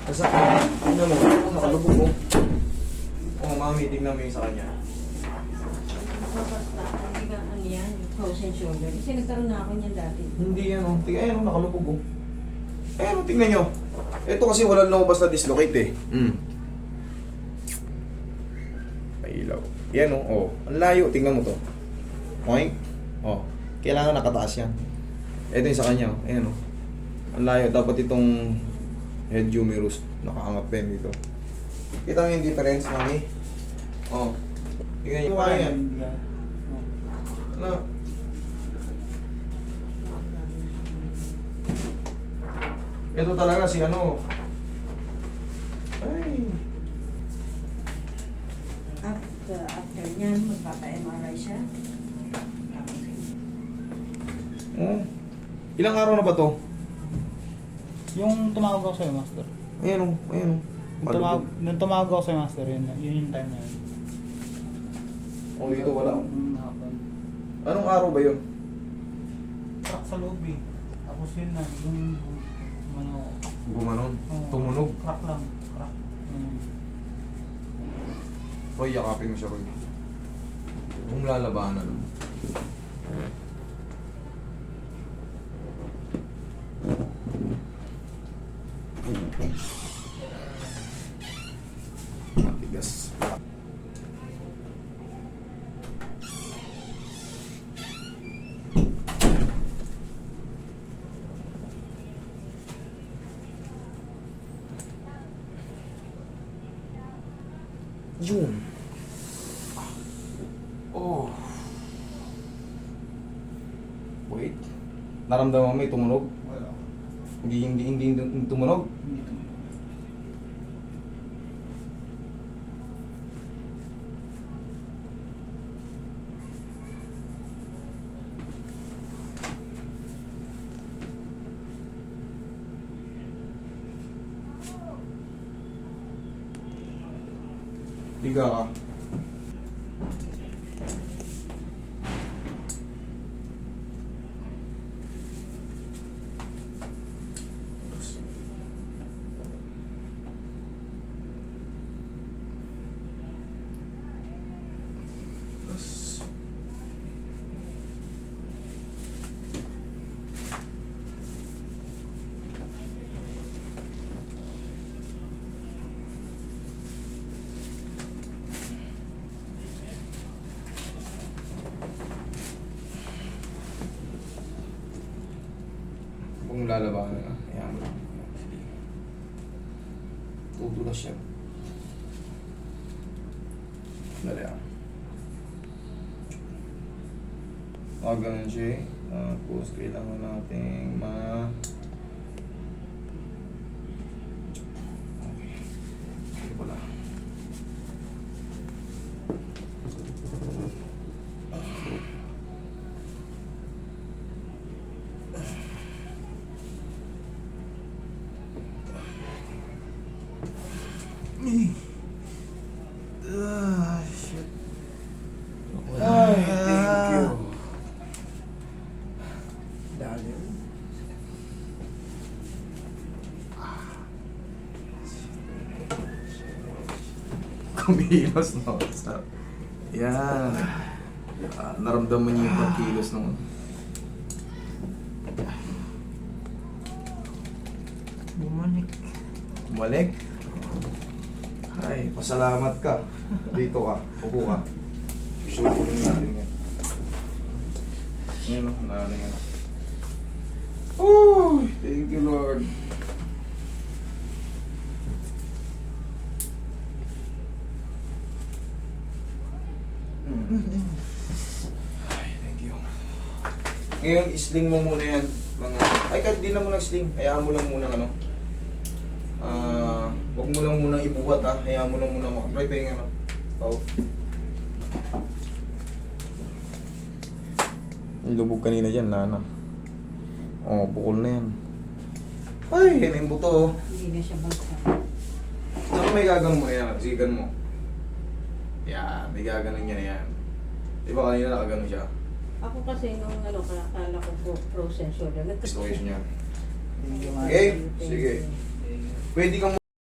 Nasakit. Tingnan mo. Nakalubog mo. Oh, mami, tingnan mo yung sa kanya. Hindi ka ano yan, yung frozen shoulder. Kasi nagkaroon na ako niyan dati. Hindi yan, oh. Tingnan, ayan, oh, nakalubog, oh. Ayan, oh, tingnan nyo. Ito kasi walang lumabas na dislocate, eh. May ilaw. Yan, oh. Oh. Ang layo. Tingnan mo to. Oink. Oh. Kailangan nakataas yan. Ito yung sa kanya, oh. Ayan, oh. Ang layo. Dapat itong head humerus nakaangat pa yun dito. Kita mo yung difference, mami? Oh. Tingnan nyo kaya yan. Ano? Ito talaga si ano. Ay. After niyan, magpapa-MRI siya. Oh. Ilang araw na ba to? Yung tumawag ako sa'yo, Master. Ayan o, ayan o. Nung tumawag ako sa'yo, Master, yun yung time na yun. O dito wala. Hapon. Anong araw ba yun? Crack sa loob eh. Tapos yun na, yung ano, Gumanon. Tumunog. crack lang. Crack. Roy, yakapin mo siya, Roy. Kung lalabanan. Matigas. Yun. Oh. Wait. Naramdaman mo may tumunog? Wala. Hindi tumunog? Hindi ito. Liga ka. Kung lalabanan na, ayan mo lang. Tutulas siya. Dali ah. Ganun siya. Tapos kailangan nating okay. Ito pala. Shit. Ay, thank you. Dali. Kumilos, no? Yan. Naramdaman niyo yung pagkilos nung Bumalik. bumalik. Ay, pasalamat ka. Dito ka, upo ka. Susulitin natin yan. Yan o, nalang yan. Oh, thank you Lord. Ay, thank you. Ngayon, isling mo muna yan. Ay, kahit di na mo nag-sling. Hayaan mo lang muna ano. Huwag mo lang muna ibuhat ha. Hayaan mo lang muna makapray pa yung ano. Oh. Yung lubog kanina dyan, Lana. Oh, bukol na yan. Ay, yan yung buto oh. Hindi na siya bagsak. Saan may gagang mo yan? Sigan mo. Yan, may gaganon yan yan. Di ba kanina nakaganon siya? Ako kasi nung ano, kala ko frozen shoulder. Dislocation niya. Thank you, Okay, Thank sige. you. Pwede kang